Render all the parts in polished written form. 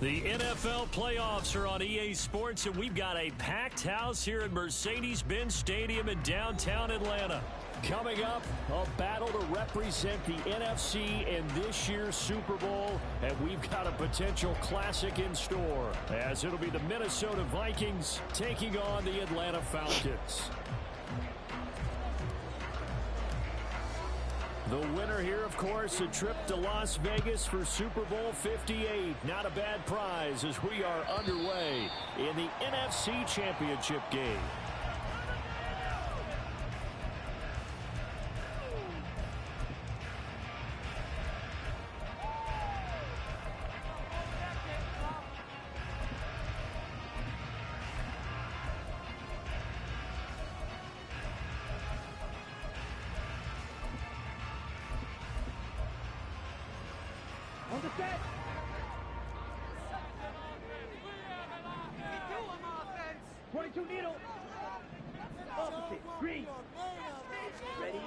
The NFL playoffs are on EA Sports, and we've got a packed house here at Mercedes-Benz Stadium in downtown Atlanta. Coming up, a battle to represent the NFC in this year's Super Bowl, and we've got a potential classic in store, as it'll be the Minnesota Vikings taking on the Atlanta Falcons. The winner here, of course, a trip to Las Vegas for Super Bowl 58. Not a bad prize as we are underway in the NFC Championship game. On the set. 22 needle. Opposite. Green. Ready.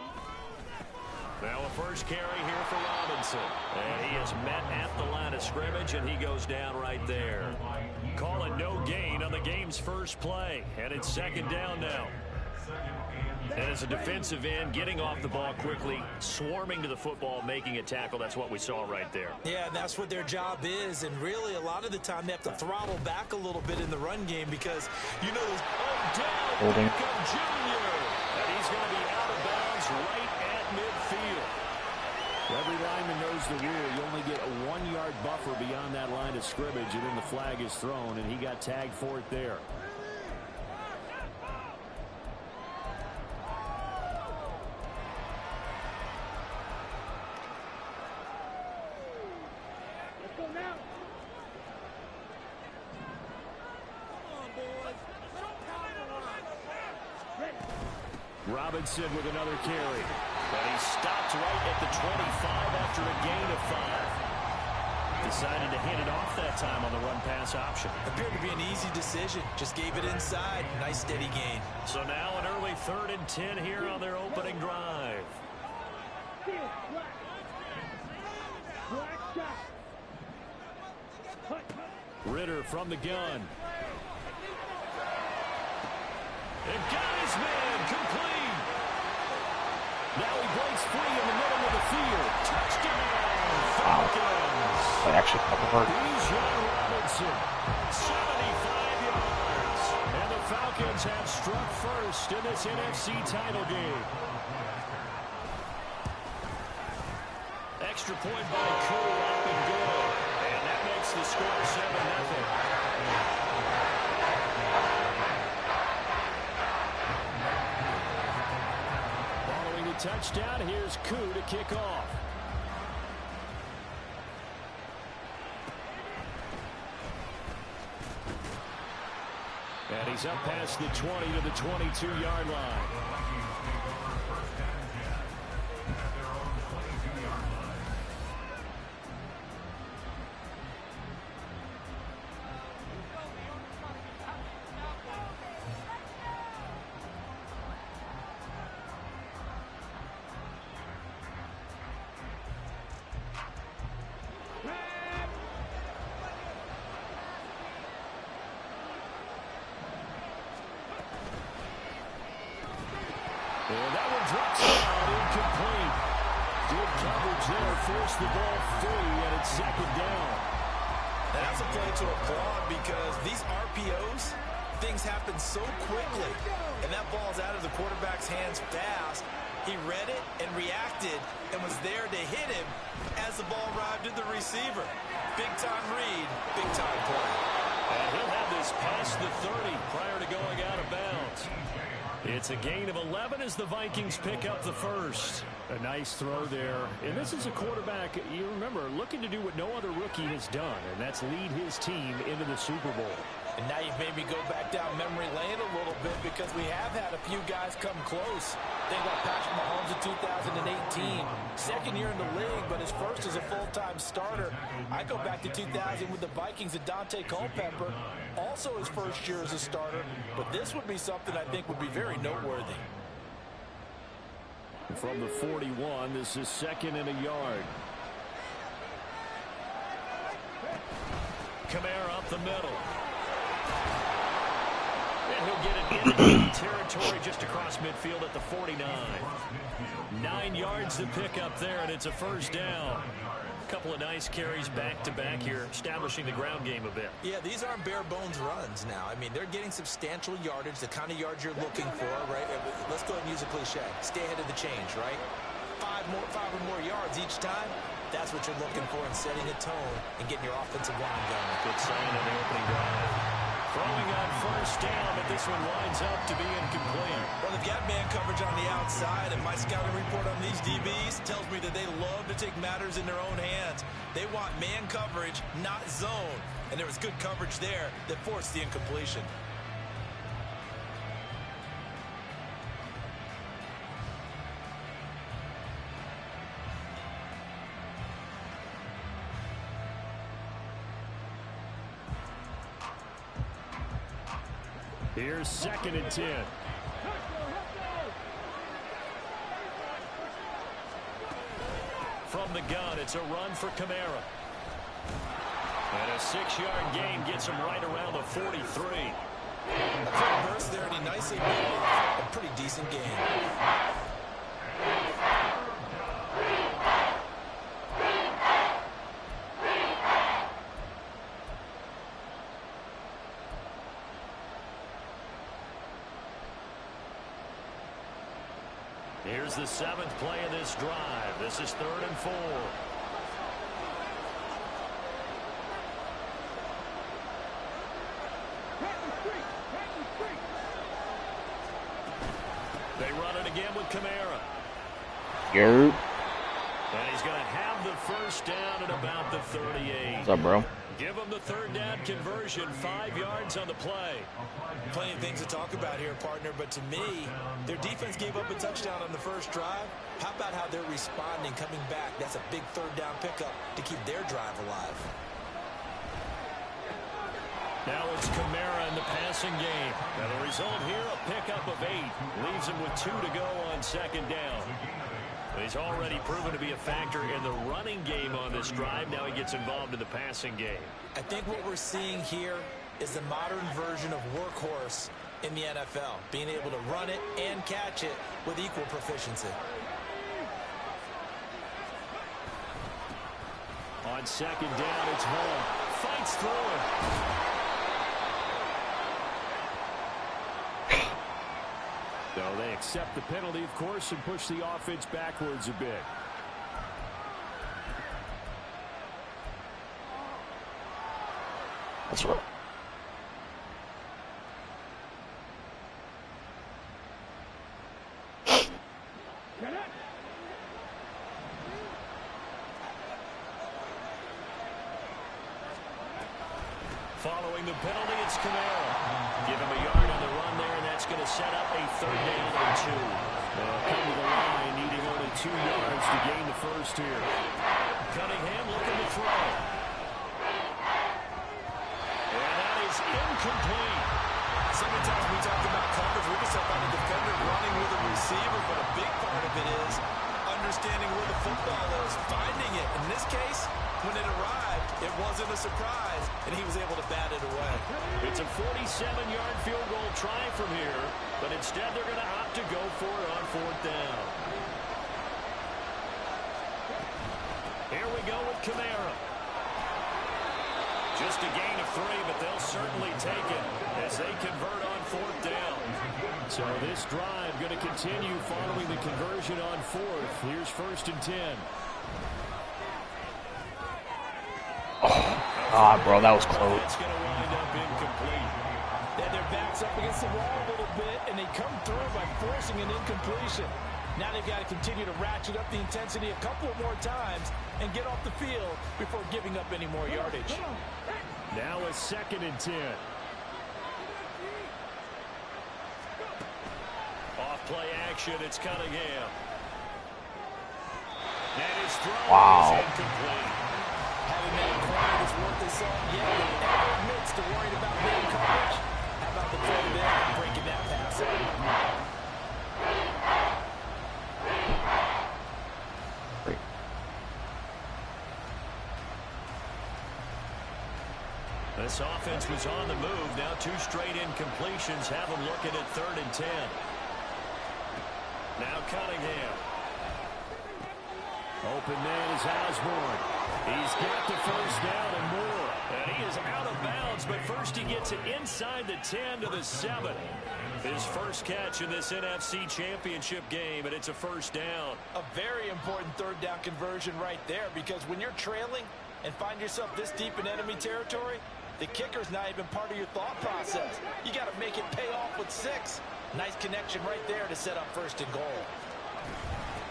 Now a first carry here for Robinson. And he is met at the line of scrimmage, and he goes down right there. Call it no gain on the game's first play. And it's second down now. And as a defensive end, getting off the ball quickly, swarming to the football, making a tackle, that's what we saw right there. Yeah, and that's what their job is. And really, a lot of the time, they have to throttle back a little bit in the run game because, you know, Odell Beckham Jr. And he's going to be out of bounds right at midfield. Every lineman knows the rule. You only get a 1-yard buffer beyond that line of scrimmage, and then the flag is thrown, and he got tagged for it there. Robinson with another carry. And he stopped right at the 25 after a gain of 5. Decided to hand it off that time on the run-pass option. Appeared to be an easy decision. Just gave it inside. Nice steady gain. So now an early 3rd and 10 here on their opening drive. Ritter from the gun. And got his man complete. Now he breaks free in the middle of the field. Touchdown, Falcons. That actually covered. Robinson, 75 yards. And the Falcons have struck first in this NFC title game. Extra point by Cool, up and good. And that makes the score 7-0. Touchdown. Here's Koo to kick off. And he's up past the 20 to the 22-yard line. And that one drops out incomplete. Good coverage there. Forced the ball free, and it's second down. And that's a play to applaud because these RPOs, things happen so quickly. And that ball's out of the quarterback's hands fast. He read it and reacted and was there to hit him as the ball arrived at the receiver. Big-time read, big-time play. And he'll have this past the 30 prior to going out of bounds. It's a gain of 11 as the Vikings pick up the first. A nice throw there. And this is a quarterback, you remember, looking to do what no other rookie has done, and that's lead his team into the Super Bowl. And now you've made me go back down memory lane a little bit because we have had a few guys come close. Think about Patrick Mahomes in 2018. Second year in the league, but his first as a full-time starter. I go back to 2000 with the Vikings and Dante Culpepper. Also his first year as a starter. But this would be something I think would be very noteworthy. From the 41, this is second and a yard. Kamara up the middle. And he'll get it into territory just across midfield at the 49. 9 yards to pick up there, and it's a first down. A couple of nice carries back-to-back here, establishing the ground game a bit. Yeah, these aren't bare-bones runs now. I mean, they're getting substantial yardage, the kind of yards you're looking for, right? Let's go ahead and use a cliche. Stay ahead of the change, right? 5 or more yards each time. That's what you're looking for in setting a tone and getting your offensive line going. Good sign in the opening drive. Throwing on first down, but this one winds up to be incomplete. Well, they've got man coverage on the outside, and my scouting report on these DBs tells me that they love to take matters in their own hands. They want man coverage, not zone. And there was good coverage there that forced the incompletion. Here's second and 10. From the gun, it's a run for Kamara. And a 6-yard gain gets him right around the 43. A quick burst there, and he nicely made it a pretty decent gain. Here's the 7th play of this drive. This is 3rd and 4. They run it again with Kamara. Yo. And he's going to have the first down at about the 38. What's up, bro? Give him the 3rd down conversion. 5 yards on the play. Plenty of things to talk about here, partner, but to me, their defense gave up a touchdown on the first drive. How about how they're responding, coming back? That's a big 3rd down pickup to keep their drive alive. Now it's Kamara in the passing game. Now the result here, a pickup of 8. Leaves him with 2 to go on 2nd down. He's already proven to be a factor in the running game on this drive. Now he gets involved in the passing game. I think what we're seeing here is the modern version of workhorse in the NFL, being able to run it and catch it with equal proficiency. On 2nd down, it's Hall. Fights through it. So they accept the penalty, of course, and push the offense backwards a bit. That's right. Following the penalty, it's Kamara. Give him a yard on the run there, and that's going to set up a 3rd down and 2. Come to the line, needing only 2 yards to gain the first here. Cunningham looking to throw. And that is incomplete. So many times we talk about coverage, we can talk about a defender running with a receiver, but a big part of it is understanding where the football is, finding it. In this case, when it arrived, it wasn't a surprise, and he was able to bat it away. It's a 47-yard field goal try from here, but instead they're going to opt to go for it on 4th down. Here we go with Kamara. Just a gain of 3, but they'll certainly take it as they convert on 4th down. So this drive going to continue following the conversion on 4th. Here's 1st and 10. Ah, bro, that was close. It's going to wind up incomplete. And their backs up against the wall a little bit, and they come through by forcing an incompletion. Now they've got to continue to ratchet up the intensity a couple more times and get off the field before giving up any more yardage. Now a 2nd and 10. Off play action, it's Cunningham. And his throw is incomplete. Having that corner that's worth his salt, yeah, but it never admits to worrying about man coverage. How about the throw there and breaking that pass up? This offense was on the move. Now 2 straight incompletions have them looking at 3rd and 10. Now Cunningham. Open man is Osborne. He's got the 1st down and more. And he is out of bounds, but first he gets it inside the 10 to the 7. His first catch in this NFC Championship game, and it's a 1st down. A very important 3rd down conversion right there, because when you're trailing and find yourself this deep in enemy territory, the kicker's not even part of your thought process. You got to make it pay off with 6. Nice connection right there to set up 1st and goal.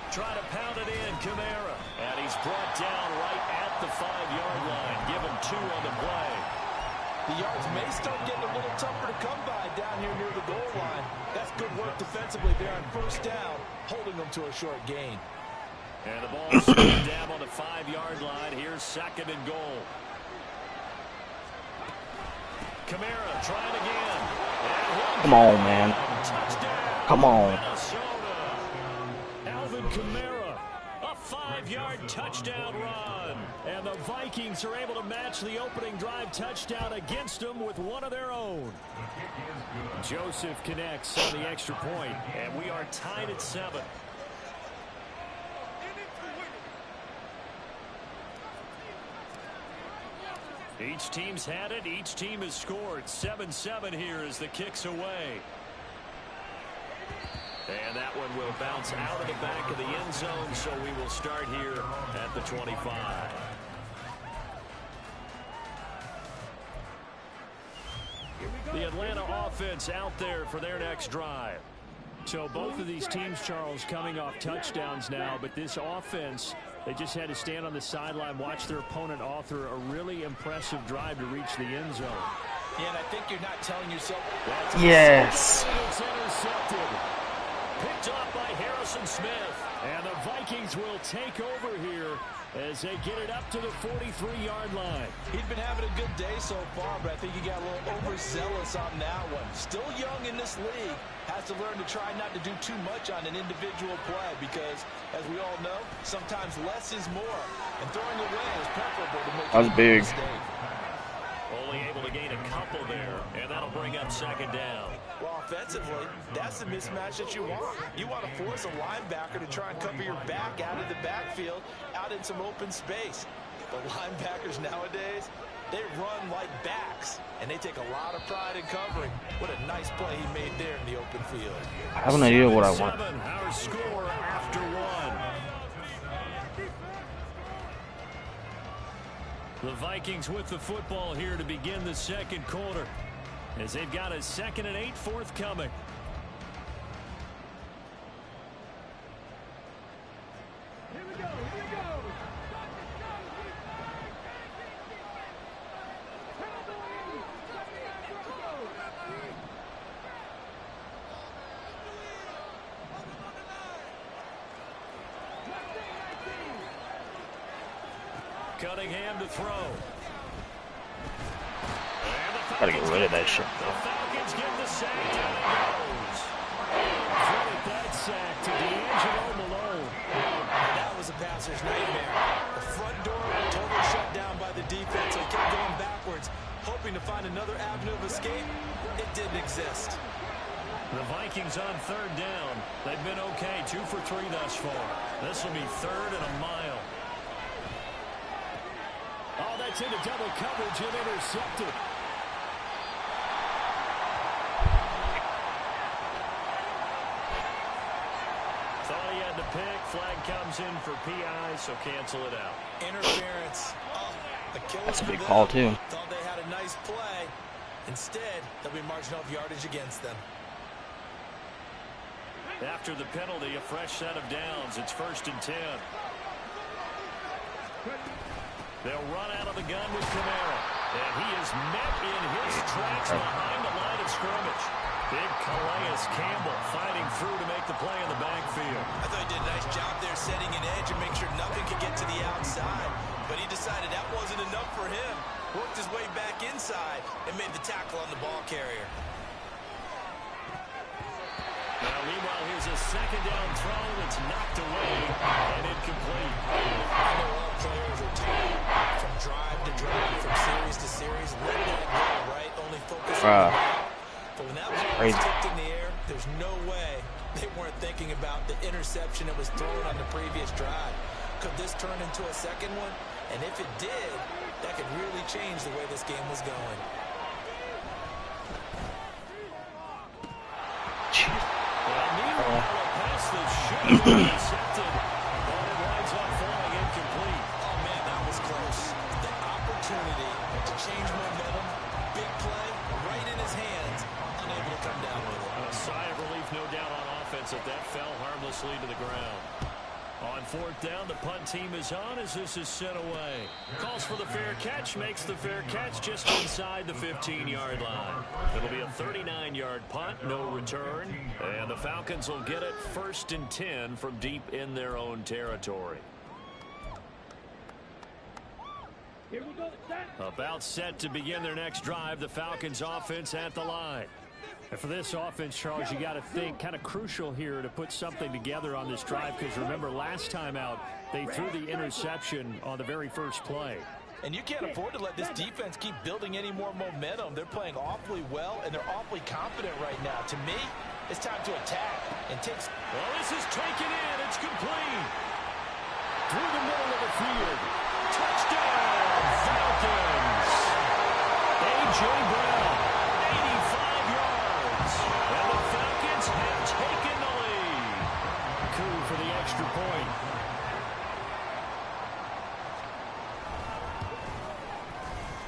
Try to pound it in, Kamara. And he's brought down right at the 5-yard line. Give him 2 on the play. The yards may start getting a little tougher to come by down here near the goal line. That's good work defensively there on 1st down, holding them to a short gain. And the ball's down on the 5-yard line. Here's 2nd and goal. Kamara trying again. Come on, man. Touchdown. Come on. Minnesota. Alvin Kamara, a 5-yard touchdown run. And the Vikings are able to match the opening drive touchdown against them with one of their own. Joseph connects on the extra point, and we are tied at 7. Each team's had it. Each team has scored. 7-7 here as the kick's away. And that one will bounce out of the back of the end zone, so we will start here at the 25. The Atlanta offense out there for their next drive. So both of these teams, Charles, coming off touchdowns now, but this offense, they just had to stand on the sideline, watch their opponent author a really impressive drive to reach the end zone. Yeah, and I think you're not telling yourself. Yes. It's intercepted. Picked off by Harrison Smith. And the Vikings will take over here as they get it up to the 43-yard line. He'd been having a good day so far, but I think he got a little overzealous on that one. Still young in this league. Has to learn to try not to do too much on an individual play because, as we all know, sometimes less is more. And throwing away is preferable to make that was big. Mistake. Only able to gain a couple there, and that'll bring up 2nd down. Well, offensively, that's the mismatch that you want. You want to force a linebacker to try and cover your back out of the backfield, out in some open space. The linebackers nowadays, they run like backs, and they take a lot of pride in covering. What a nice play he made there in the open field. I have an idea what I want. 7-7, our score after 1. The Vikings with the football here to begin the 2nd quarter as they've got a 2nd and 8 forthcoming. Here we go, here we go. Cunningham to throw. Gotta get rid of that shit. The Falcons get the sack. Down it goes. Credit that sack to D'Angelo Malone. That was a passer's nightmare. The front door totally shut down by the defense. They kept going backwards, hoping to find another avenue of escape. It didn't exist. The Vikings on 3rd down. They've been okay, 2 for 3 thus far. This will be 3rd and a mile. gets into double coverage and intercepted. Thought he had the pick. Flag comes in for PI, so cancel it out. Interference. That's a big call, too. Thought they had a nice play. Instead, there'll be marginal yardage against them. After the penalty, a fresh set of downs. It's 1st and 10. They'll run out of the gun with Camara. And he is met in his tracks behind the line of scrimmage. Big Calais Campbell fighting through to make the play in the backfield. I thought he did a nice job there setting an edge and make sure nothing could get to the outside. But he decided that wasn't enough for him. Worked his way back inside and made the tackle on the ball carrier. Now, meanwhile, here's a second down throw that's knocked away and incomplete. I know all players are tired from drive to drive, from series to series. Let that go, right? Only focus on the ball. But when that ball was tipped in the air, there's no way they weren't thinking about the interception that was thrown on the previous drive. Could this turn into a second one? And if it did, that could really change the way this game was going. Well, meanwhile, a pass that should have been intercepted, but it winds up falling incomplete. Oh, man, that was close. The opportunity to change momentum, big play, right in his hands, unable to come down with it. A sigh of relief, no doubt, on offense that fell harmlessly to the ground. On 4th down, the punt team is on as this is sent away. Calls for the fair catch, makes the fair catch just inside the 15-yard line. It'll be a 39-yard punt, no return. And the Falcons will get it 1st and 10 from deep in their own territory. Here we go. Set. About set to begin their next drive, the Falcons offense at the line. And for this offense, Charles, you got to think kind of crucial here to put something together on this drive, because remember last time out they threw the interception on the very first play. And you can't afford to let this defense keep building any more momentum. They're playing awfully well, and they're awfully confident right now. To me, it's time to attack and take... Well, this is taken in. It's complete. Through the middle of the field. Touchdown, Falcons. A.J. Brown, 85 yards. And the Falcons have taken the lead. Coup for the extra point.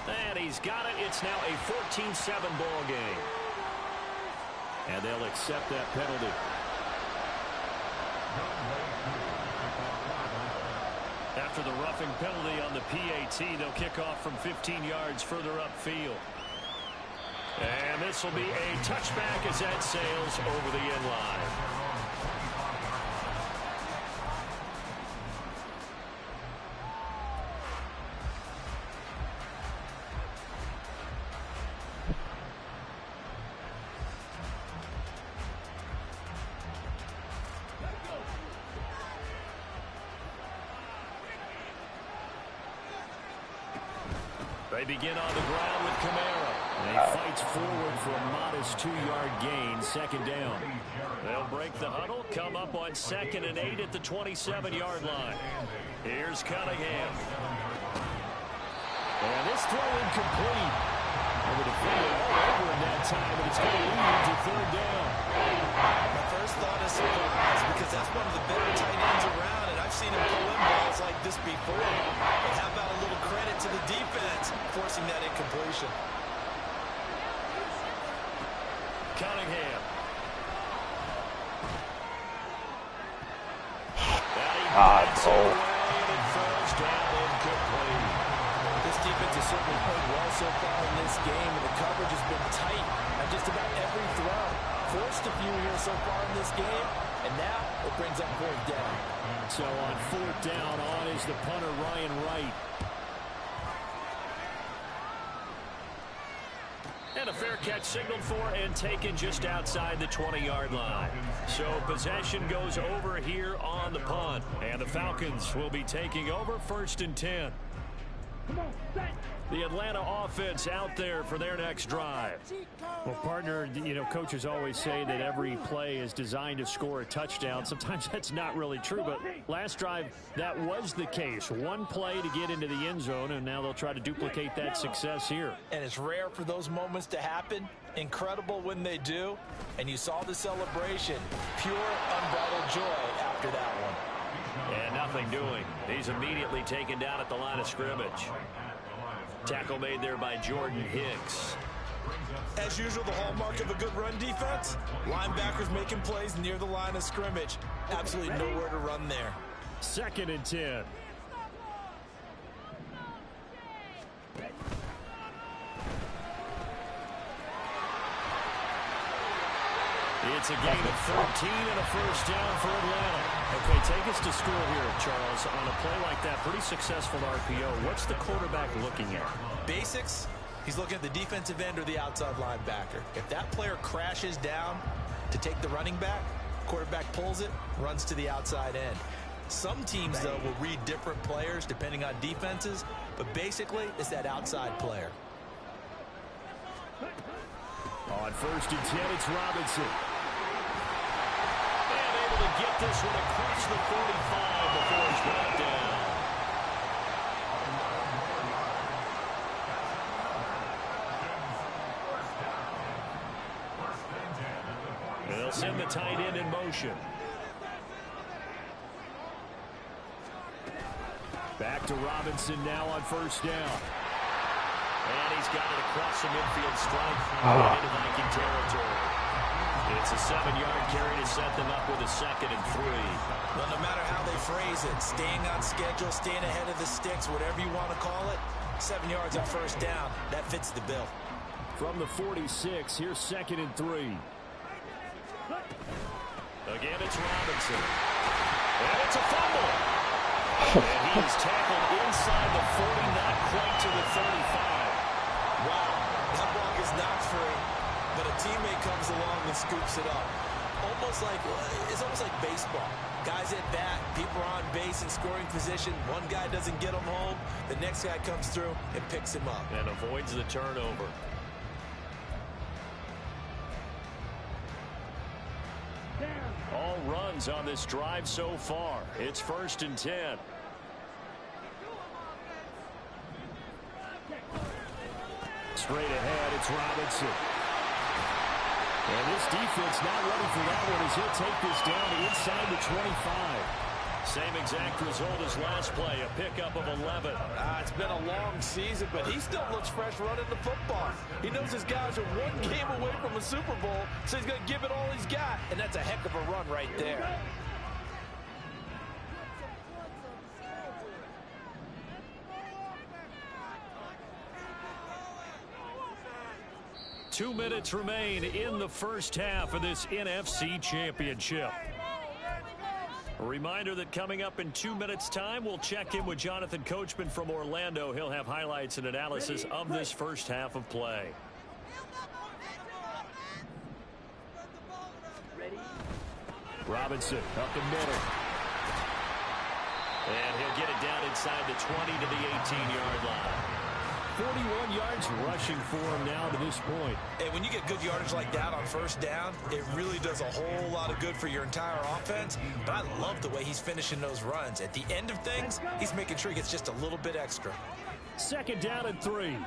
And he's got it. It's now a 14-7 ball game. And they'll accept that penalty. After the roughing penalty on the PAT, they'll kick off from 15 yards further upfield. And this will be a touchback as that sails over the end line. They begin on the ground with Camara. And he fights forward for a modest 2-yard gain, second down. They'll break the huddle, come up on 2nd and 8 at the 27-yard line. Here's Cunningham. And this throw incomplete. And the defender all over in that time, but it's going to lead to 3rd down. My first thought is surprise, because that's one of the better tight ends around, and I've seen him pull in balls like this before. But how about a little credit to the defense forcing that incompletion? Cunningham. This defense has certainly played well so far in this game, and the coverage has been tight on just about every throw. Forced a few here so far in this game, and now it brings up 4th down. So on 4th down, on is the punter, Ryan Wright. And a fair catch signaled for and taken just outside the 20-yard line. So possession goes over here on the punt. And the Falcons will be taking over 1st and 10. Come on, set. The Atlanta offense out there for their next drive. Well, partner, you know, coaches always say that every play is designed to score a touchdown. Sometimes that's not really true, but last drive, that was the case. One play to get into the end zone, and now they'll try to duplicate that success here. And it's rare for those moments to happen. Incredible when they do. And you saw the celebration. Pure, unbridled joy after that one. And nothing doing. He's immediately taken down at the line of scrimmage. Tackle made there by Jordan Hicks. As usual, the hallmark of a good run defense, linebackers making plays near the line of scrimmage. Absolutely nowhere to run there. 2nd and 10. It's a gain of 13 and a first down for Atlanta. Okay, take us to score here, Charles. On a play like that, pretty successful RPO. What's the quarterback looking at? Basics. He's looking at the defensive end or the outside linebacker. If that player crashes down to take the running back, quarterback pulls it, runs to the outside end. Some teams, though, will read different players depending on defenses, but basically it's that outside player. On 1st and 10, it's Robinson. And able to get this one across the 45 before he's brought down. They'll send the tight end in motion. Back to Robinson now on 1st down. And he's got it across the midfield stripe into Viking territory. It's a 7-yard carry to set them up with a 2nd and 3. Well, no matter how they phrase it, staying on schedule, staying ahead of the sticks, whatever you want to call it, 7 yards on 1st down, that fits the bill. From the 46, here's 2nd and 3. Again, it's Robinson. And it's a fumble. And he is tackled inside the 40, not quite to the 35. Wow, that block is not free, but a teammate comes along and scoops it up. It's almost like baseball. Guys at bat, people are on base in scoring position. One guy doesn't get him home. The next guy comes through and picks him up. And avoids the turnover. All runs on this drive so far. It's 1st and 10. Straight ahead, it's Robinson. And this defense not ready for that one as he'll take this down inside the 25. Same exact result as last play, a pickup of 11. It's been a long season, but he still looks fresh running the football. He knows his guys are one game away from a Super Bowl, so he's going to give it all he's got, and that's a heck of a run right there. Two minutes remain in the first half of this NFC Championship. A reminder that coming up in 2 minutes' time, we'll check in with Jonathan Coachman from Orlando. He'll have highlights and analysis of this first half of play. Robinson up the middle. And he'll get it down inside the 20 to the 18-yard line. 41 yards rushing for him now to this point. And when you get good yardage like that on 1st down, it really does a whole lot of good for your entire offense. But I love the way he's finishing those runs. At the end of things, he's making sure he gets just a little bit extra. 2nd down and 3.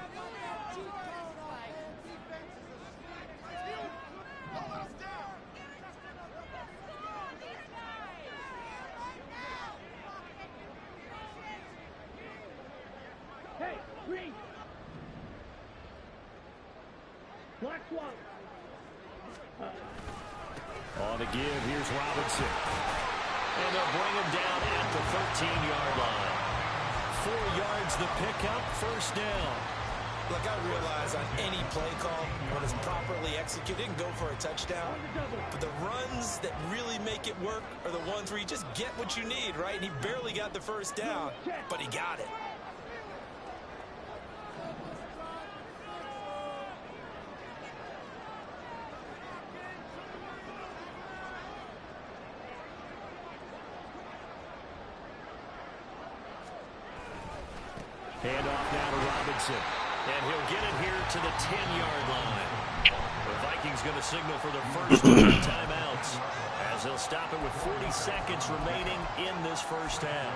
Hey, green. Black one. On the give, here's Robinson. And they'll bring him down at the 13-yard line. 4 yards the pickup, 1st down. Look, I realize on any play call, when it's properly executed, it can go for a touchdown. But the runs that really make it work are the ones where you just get what you need, right? And he barely got the 1st down, but he got it. Hand off now to Robinson. And he'll get it here to the 10-yard line. The Vikings going to signal for their first timeouts as they'll stop it with 40 seconds remaining in this first half.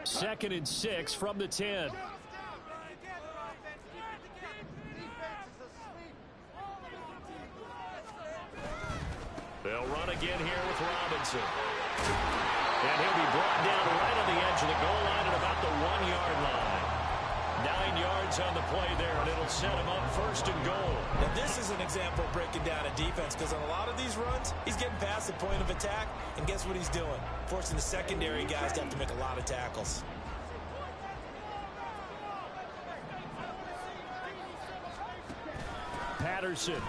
Second and 6 from the 10. They'll run again here with Robinson. And he'll be brought down right on the edge of the goal line at about the 1-yard line. 9 yards on the play there, and it'll set him up first and goal. Now, this is an example of breaking down a defense, because on a lot of these runs, he's getting past the point of attack, and guess what he's doing? Forcing the secondary guys to have to make a lot of tackles. Patterson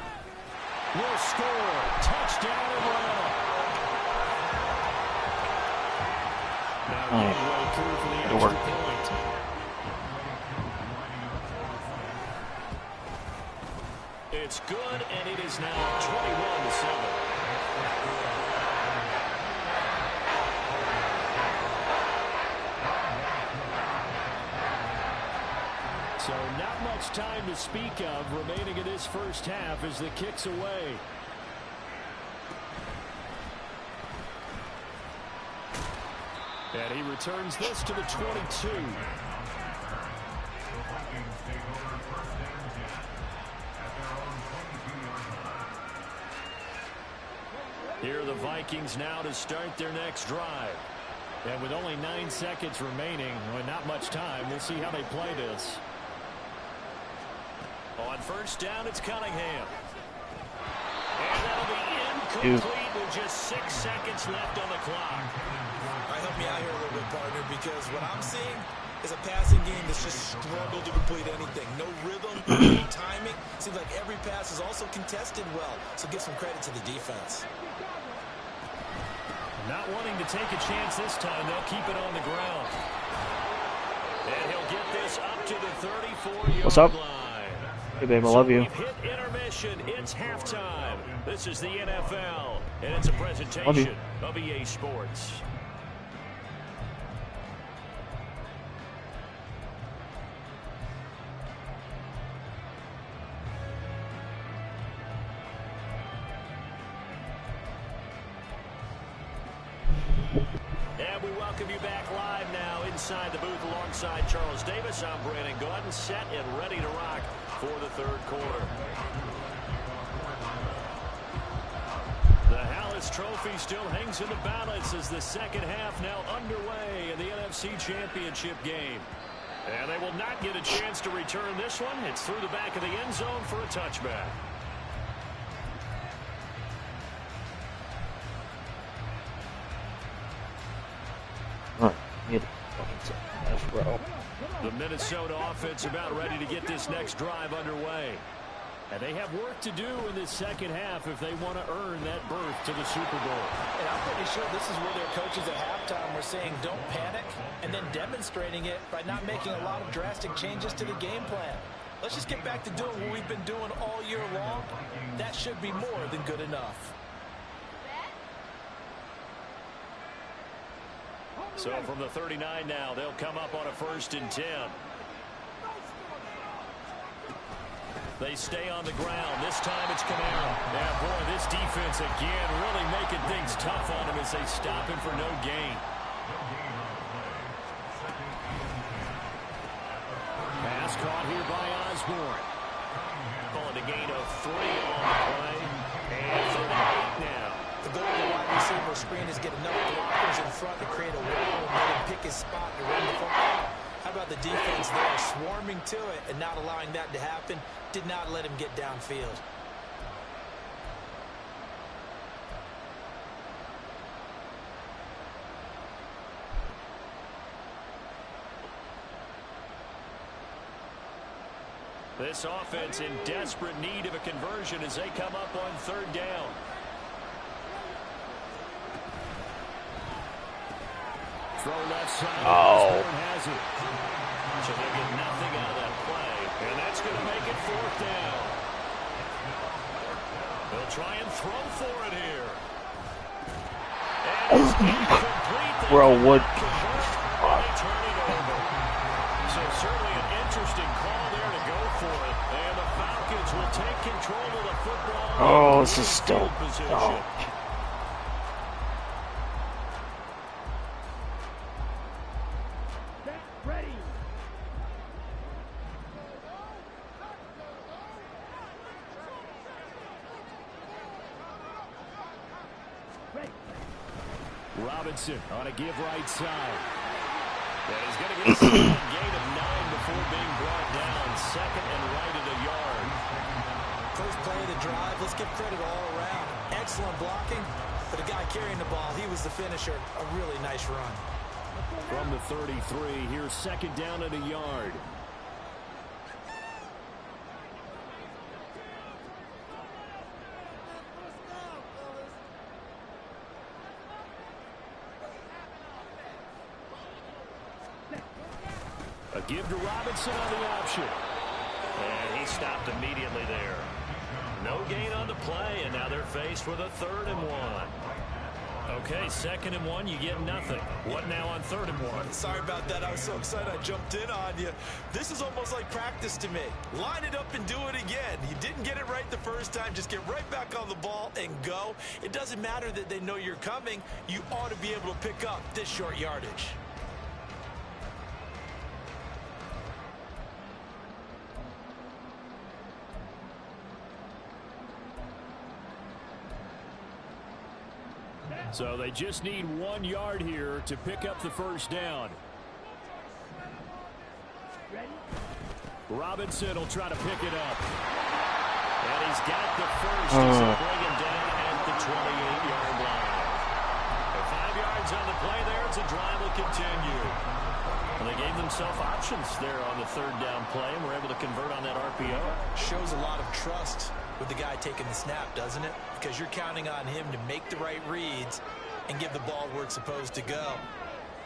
will score. Touchdown Atlanta. Now midway through for the extra point. It's good, and it is now 21-7. So not much time to speak of remaining in this first half as the kick's away. And he returns this to the 22. Here are the Vikings now to start their next drive. And with only 9 seconds remaining, well, not much time, we'll see how they play this. On first down, it's Cunningham. And that'll be incomplete with just 6 seconds left on the clock. Help me out here a little bit, partner, because what I'm seeing is a passing game that's just struggled to complete anything. No rhythm, no timing. Seems like every pass is also contested well, so give some credit to the defense. Not wanting to take a chance this time, they'll keep it on the ground. And he'll get this up to the 34-yard What's up? line. Hey, babe, I love you. We've hit intermission. It's halftime. This is the NFL, and it's a presentation of EA Sports. And we welcome you back live now inside the booth alongside Charles Davis. I'm Brandon Gordon, set and ready to rock for the third quarter. The Hallis Trophy still hangs in the balance as the second half now underway in the NFC Championship game. And they will not get a chance to return this one. It's through the back of the end zone for a touchback. The Minnesota offense about ready to get this next drive underway. And they have work to do in this second half if they want to earn that berth to the Super Bowl. And I'm pretty sure this is where their coaches at halftime were saying don't panic, and then demonstrating it by not making a lot of drastic changes to the game plan. Let's just get back to doing what we've been doing all year long. That should be more than good enough. So from the 39 now, they'll come up on a 1st and 10. They stay on the ground. This time it's Kamara. Yeah, boy, this defense again really making things tough on him as they stop him for no gain. Pass caught here by Osborne. Calling a gain of 3 on the play. And 38 now. The goal of the wide receiver screen is get enough blockers in front to create a wall and let him pick his spot to run the football. How about the defense there, swarming to it and not allowing that to happen? Did not let him get downfield. This offense in desperate need of a conversion as they come up on 3rd down. Throw left side. Oh. Has it. So they get nothing out of that play. And that's going to make it 4th down. They'll try and throw for it here. And is incomplete. Bro, what? They turn it over. So certainly an interesting call there to go for it. And the Falcons will take control of the football. Oh, this is still. Oh. Ready. Robinson on a give right side. And he's going to get a solid gain of 9 before being brought down. Second and right at a yard. First play of the drive, let's give credit all around. Excellent blocking, but the guy carrying the ball, he was the finisher. A really nice run. From the 33, here's second down at a yard. A give to Robinson on the option. And he stopped immediately there. No gain on the play, and now they're faced with a 3rd and 1. Okay, 2nd and 1, you get nothing. What now on 3rd and 1? Sorry about that. I was so excited I jumped in on you. This is almost like practice to me. Line it up and do it again. You didn't get it right the first time. Just get right back on the ball and go. It doesn't matter that they know you're coming. You ought to be able to pick up this short yardage. So they just need 1 yard here to pick up the first down. Robinson will try to pick it up. And he's got the first as they bring him down at the 28-yard line. 5 yards on the play there as the drive will continue. And they gave themselves options there on the 3rd down play and were able to convert on that RPO. Shows a lot of trust with the guy taking the snap, doesn't it? Because you're counting on him to make the right reads and give the ball where it's supposed to go.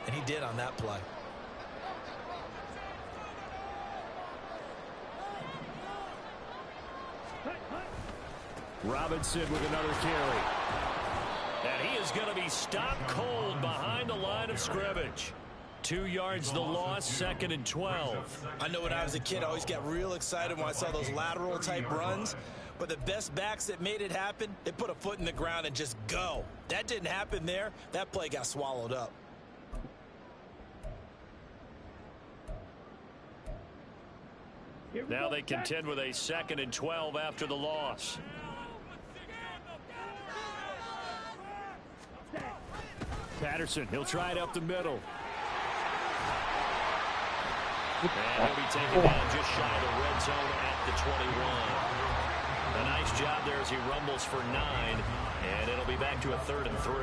And he did on that play. Robinson with another carry. And he is going to be stopped cold behind the line of scrimmage. 2 yards the loss, 2nd and 12. I know when I was a kid, I always got real excited when I saw those lateral type runs. But the best backs that made it happen, they put a foot in the ground and just go. That didn't happen there. That play got swallowed up. Now they contend with a 2nd and 12 after the loss. Patterson, he'll try it up the middle. And he'll be taken down just shy of the red zone at the 21. A nice job there as he rumbles for 9, and it'll be back to a 3rd and 3.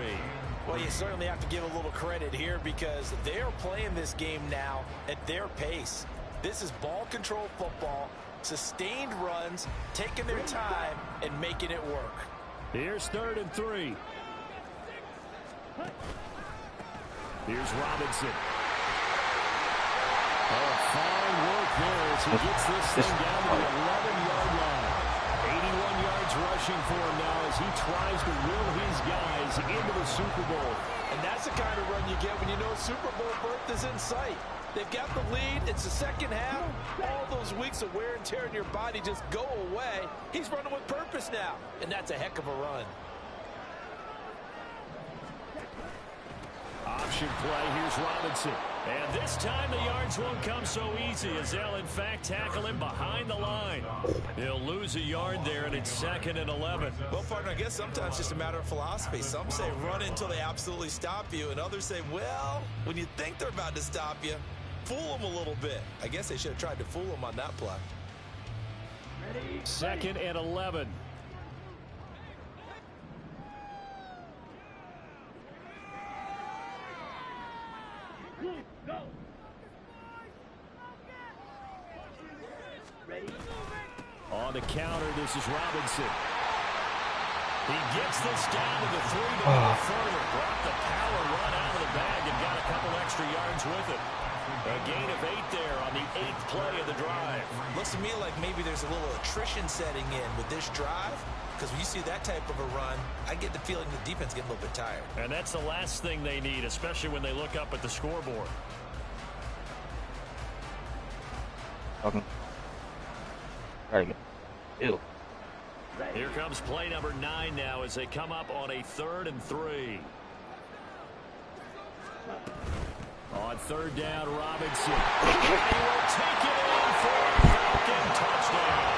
Well, you certainly have to give a little credit here because they're playing this game now at their pace. This is ball control football, sustained runs, taking their time and making it work. Here's 3rd and 3. Here's Robinson. Oh, fine work there as he gets this thing down to the 11-yard line. 81 yards rushing for him now as he tries to will his guys into the Super Bowl. And that's the kind of run you get when you know Super Bowl berth is in sight. They've got the lead. It's the second half. All those weeks of wear and tear in your body just go away. He's running with purpose now, and that's a heck of a run. Option play, here's Robinson. And this time the yards won't come so easy as they'll in fact tackle him behind the line. He'll lose a yard there, and it's 2nd and 11. Well, partner, I guess sometimes it's just a matter of philosophy. Some say run until they absolutely stop you, and others say, well, when you think they're about to stop you, fool them a little bit. I guess they should have tried to fool them on that play. 2nd and 11. Go. Ready? On the counter, this is Robinson. He gets this down to the 3 to go further. Brought the power run out of the bag and got a couple extra yards with it. A gain of 8 there on the 8th play of the drive. Looks to me like maybe there's a little attrition setting in with this drive, because when you see that type of a run, I get the feeling the defense getting a little bit tired. And that's the last thing they need, especially when they look up at the scoreboard. Okay. There you go. Ew. Here comes play number 9 now as they come up on a 3rd and 3. On 3rd down, Robinson. He will take it in for a Falcon touchdown.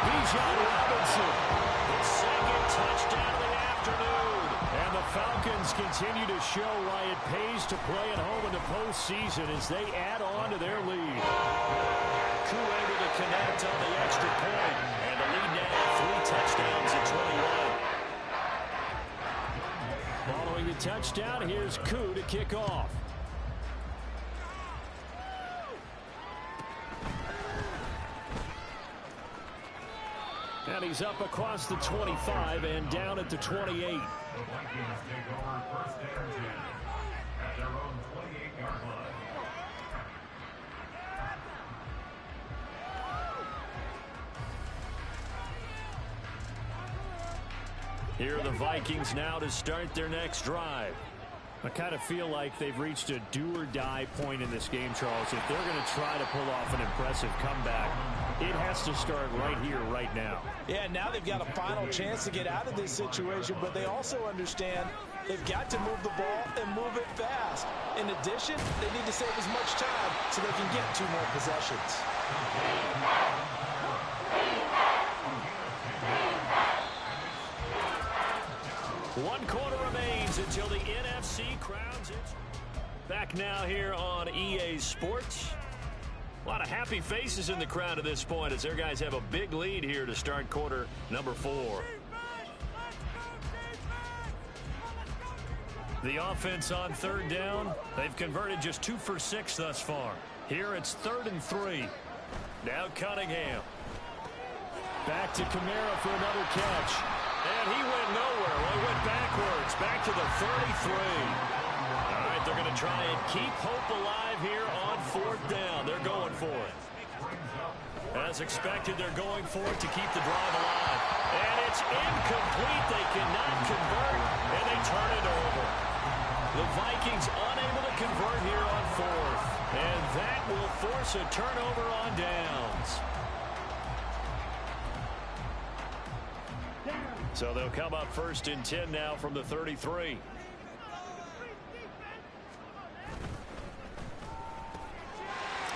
Bijan Robinson, his 2nd touchdown of the afternoon. And the Falcons continue to show why it pays to play at home in the postseason as they add on to their lead. Koo able to connect on the extra point. And the lead now 3 touchdowns at 21. Following the touchdown, here's Koo to kick off. And he's up across the 25 and down at the 28. The Vikings take over 1st and 10 at their own 28-yard line. Here are the Vikings now to start their next drive. I kind of feel like they've reached a do-or-die point in this game, Charles. If they're going to try to pull off an impressive comeback, it has to start right here, right now. Yeah, now they've got a final chance to get out of this situation, but they also understand they've got to move the ball and move it fast. In addition, they need to save as much time so they can get 2 more possessions. One quarter remains until the NFC crowns its. Back now here on EA Sports. A lot of happy faces in the crowd at this point as their guys have a big lead here to start quarter number 4. The offense on 3rd down. They've converted just 2 for 6 thus far. Here it's 3rd and 3. Now Cunningham. Back to Kamara for another catch. And he went nowhere. Well, he went backwards. Back to the 33. All right, they're going to try and keep hope alive here on 4th down. They're going for it. As expected, they're going for it to keep the drive alive. And it's incomplete. They cannot convert, and they turn it over. The Vikings unable to convert here on 4th. And that will force a turnover on downs. So they'll come up 1st and 10 now from the 33.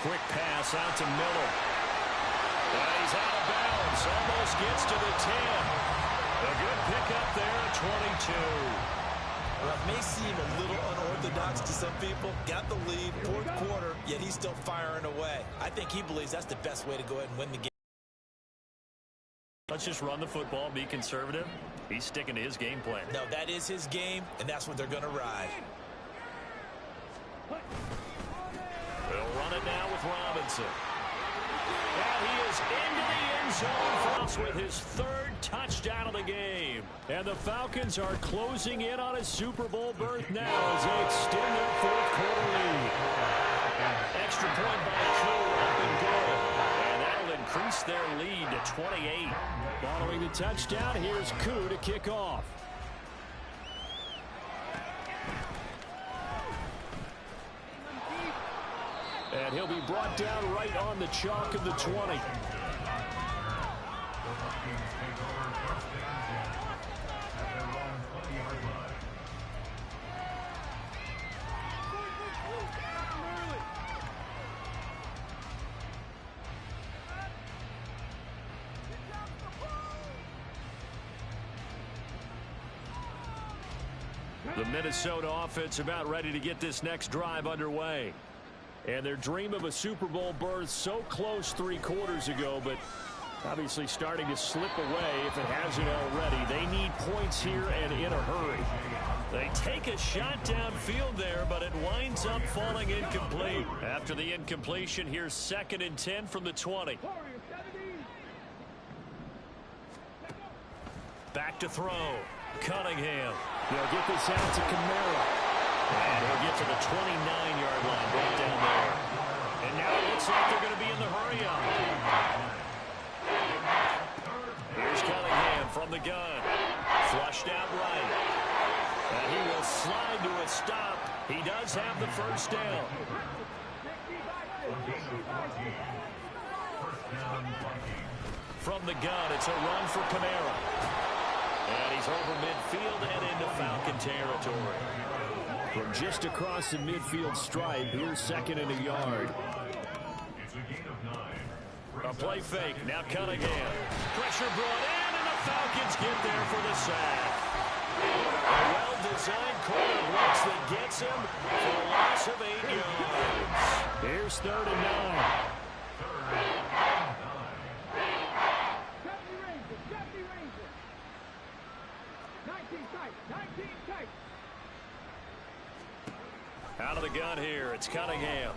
Quick pass out to Miller. And he's out of bounds. Almost gets to the 10. A good pickup there at 22. Well, it may seem a little unorthodox to some people. Got the lead, 4th quarter, yet he's still firing away. I think he believes that's the best way to go ahead and win the game. Let's just run the football, be conservative. He's sticking to his game plan. No, that is his game, and that's what they're going to ride. They'll run it now with Robinson. And he is into the end zone with his 3rd touchdown of the game. And the Falcons are closing in on a Super Bowl berth now as they extend their 4th quarter lead. Extra point by Koo, up and good. And that'll increase their lead to 28. Following the touchdown, here's Koo to kick off. And he'll be brought down right on the chalk of the 20. The Minnesota offense about ready to get this next drive underway. And their dream of a Super Bowl berth so close 3 quarters ago, but obviously starting to slip away if it hasn't already. They need points here and in a hurry. They take a shot downfield there, but it winds up falling incomplete. After the incompletion, here's 2nd and 10 from the 20. Back to throw. Cunningham. They'll get this out to Kamara. And he'll get to the 29-yard line right down there. And now it looks like they're going to be in the hurry-up. Here's Cunningham from the gun. Flushed out right. And he will slide to a stop. He does have the first down. From the gun, it's a run for Kamara. And he's over midfield and into Falcon territory. From just across the midfield stripe, here's second and a yard. A play fake. Now Cunningham. Pressure brought in, and the Falcons get there for the sack. A well-designed corner blitz that gets him for a loss of 8 yards. Here's 3rd and 9. Out of the gun here, it's Cunningham.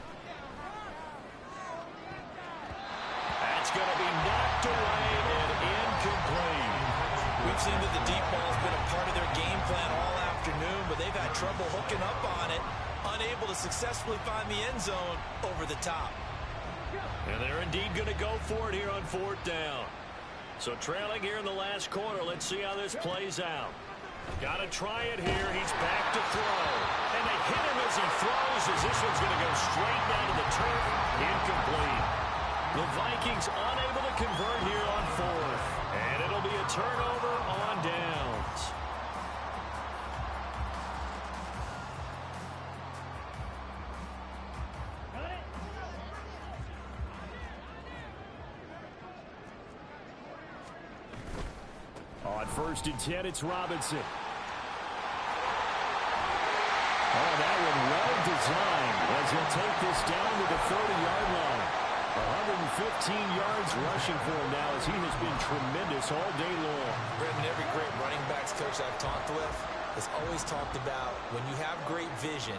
That's going to be knocked away and incomplete. We've seen that the deep ball has been a part of their game plan all afternoon, but they've had trouble hooking up on it, unable to successfully find the end zone over the top. And they're indeed going to go for it here on 4th down. So trailing here in the last quarter, let's see how this plays out. Got to try it here. He's back to throw. And they hit him as he throws, as this one's going to go straight down to the turf. Incomplete. The Vikings unable to convert here on 4th. And it'll be a turnover on downs. On 1st and 10, it's Robinson. Oh, that one well designed as he'll take this down to the 30-yard line. 115 yards rushing for him now as he has been tremendous all day long. Brendan, every great running backs coach I've talked with has always talked about when you have great vision,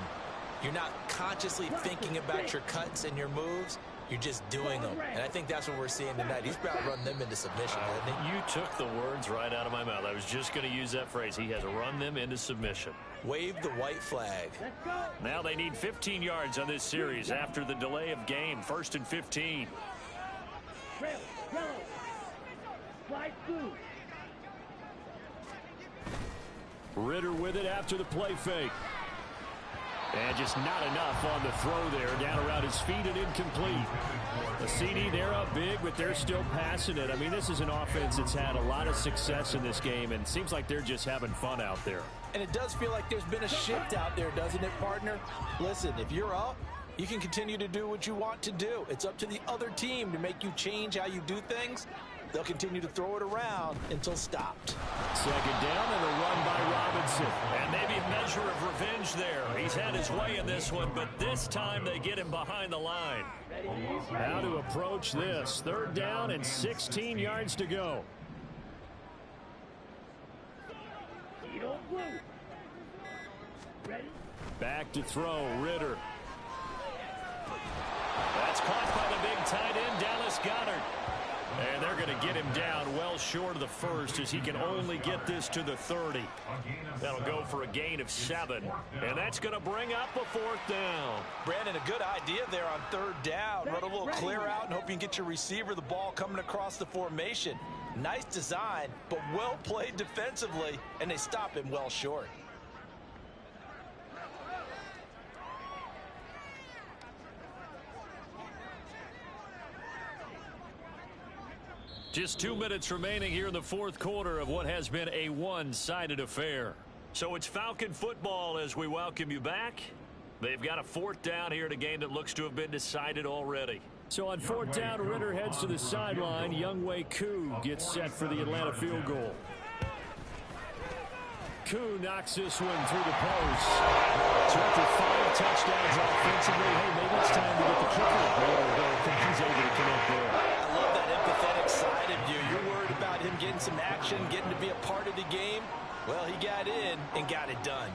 you're not consciously thinking about your cuts and your moves. You're just doing them. And I think that's what we're seeing tonight. He's about to run them into submission, hasn't he? You took the words right out of my mouth. I was just going to use that phrase. He has run them into submission. Wave the white flag. Now they need 15 yards on this series after the delay of game. 1st and 15. Ritter with it after the play fake. And just not enough on the throw there. Down around his feet and incomplete. The CD, they're up big, but they're still passing it. I mean, this is an offense that's had a lot of success in this game, and it seems like they're just having fun out there. And it does feel like there's been a shift out there, doesn't it, partner? Listen, if you're up, you can continue to do what you want to do. It's up to the other team to make you change how you do things. They'll continue to throw it around until stopped. 2nd down and a run by Robinson. And maybe a measure of revenge there. He's had his way in this one, but this time they get him behind the line. How to approach this. 3rd down and 16 yards to go. Back to throw, Ritter. That's caught by the big tight end, Dallas Goedert. And they're going to get him down well short of the 1st as he can only get this to the 30. That'll go for a gain of 7. And that's going to bring up a 4th down. Brandon, a good idea there on 3rd down. Run a little clear out and hope you can get your receiver the ball coming across the formation. Nice design, but well played defensively, and they stop him well short. Just 2 minutes remaining here in the 4th quarter of what has been a one-sided affair. So it's Falcon football as we welcome you back. They've got a 4th down here in a game that looks to have been decided already. So on 4th down, Ritter heads to the sideline. Younghoe Koo gets set for the Atlanta field goal. Koo knocks this one through the post. So after 5 touchdowns offensively, hey, maybe it's time to get the kicker. He's able to connect there. I love that empathetic side of you. You're worried about him getting some action, getting to be a part of the game. Well, he got in and got it done.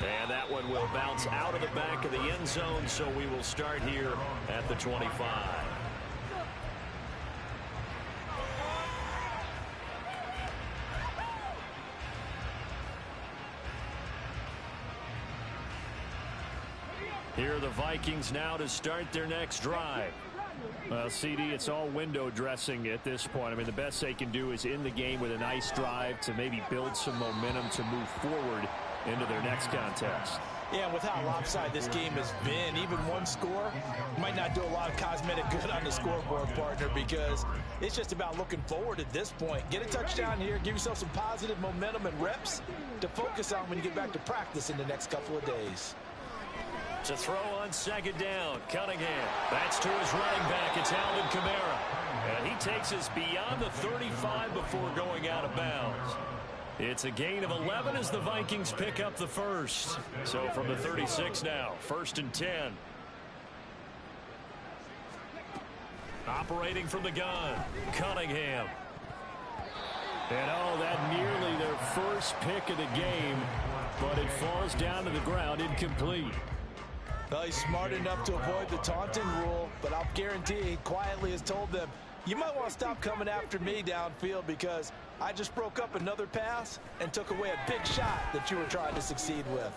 And that one will bounce out of the back of the end zone, so we will start here at the 25. Here are the Vikings now to start their next drive. Well, CD, it's all window dressing at this point. I mean, the best they can do is in the game with a nice drive to maybe build some momentum to move forward into their next contest. Yeah, with how lopsided this game has been, even one score might not do a lot of cosmetic good on the scoreboard, partner, because it's just about looking forward at this point. Get a touchdown here, give yourself some positive momentum and reps to focus on when you get back to practice in the next couple of days. To throw on second down, Cunningham. That's to his running back. It's Alvin Kamara. And he takes us beyond the 35 before going out of bounds. It's a gain of 11 as the Vikings pick up the first. So from the 36 now, 1st and 10. Operating from the gun, Cunningham. And oh, that nearly their first pick of the game, but it falls down to the ground incomplete. Well, he's smart enough to avoid the taunting rule, but I'll guarantee he quietly has told them, you might want to stop coming after me downfield because I just broke up another pass and took away a big shot that you were trying to succeed with.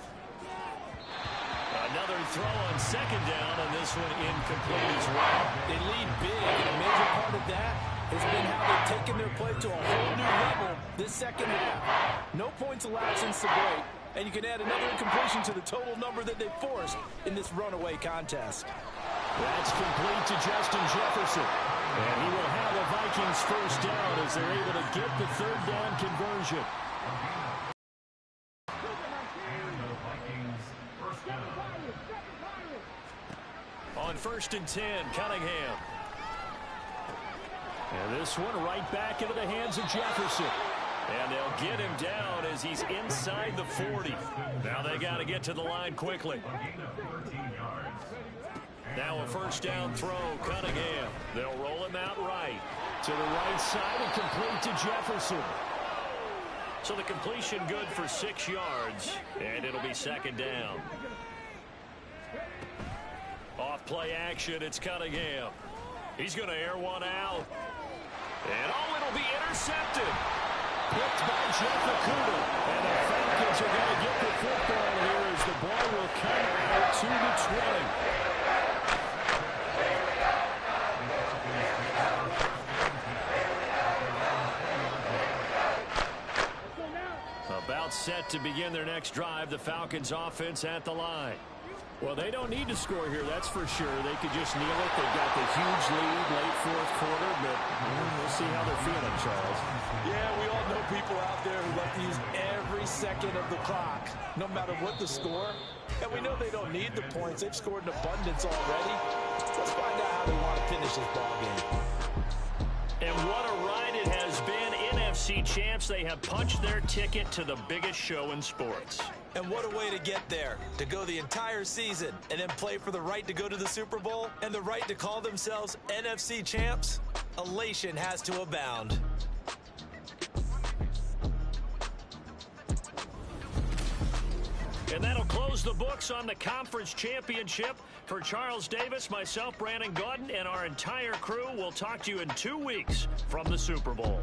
Another throw on second down, and this one incomplete as well. They lead big, and a major part of that has been how they've taken their play to a whole new level this second half. No points allowed since the break, and you can add another incompletion to the total number that they forced in this runaway contest. That's complete to Justin Jefferson. And he will have the Vikings first down as they're able to get the third down conversion. On 1st and 10, Cunningham. And this one right back into the hands of Jefferson. And they'll get him down as he's inside the 40. Now they got to get to the line quickly. Now a first down throw, Cunningham. They'll roll him out right. To the right side and complete to Jefferson. So the completion good for 6 yards. And it'll be second down. Off play action, it's Cunningham. He's going to air one out. And oh, it'll be intercepted. Picked by Jeff Okudah. And the Falcons are going to get the football here as the ball will come out to the 20. About set to begin their next drive, the Falcons offense at the line. Well, they don't need to score here, that's for sure. They could just kneel it. They've got the huge lead late 4th quarter, but we'll see how they're feeling, Charles. Yeah, we all know people out there who like to use every second of the clock, no matter what the score. And we know they don't need the points. They've scored in abundance already. Let's find out how they want to finish this ball game. And what a ride it has been. NFC champs, they have punched their ticket to the biggest show in sports. And what a way to get there, to go the entire season and then play for the right to go to the Super Bowl and the right to call themselves NFC champs. Elation has to abound. And that'll close the books on the conference championship. For Charles Davis, myself, Brandon Gaudin, and our entire crew, we'll talk to you in 2 weeks from the Super Bowl.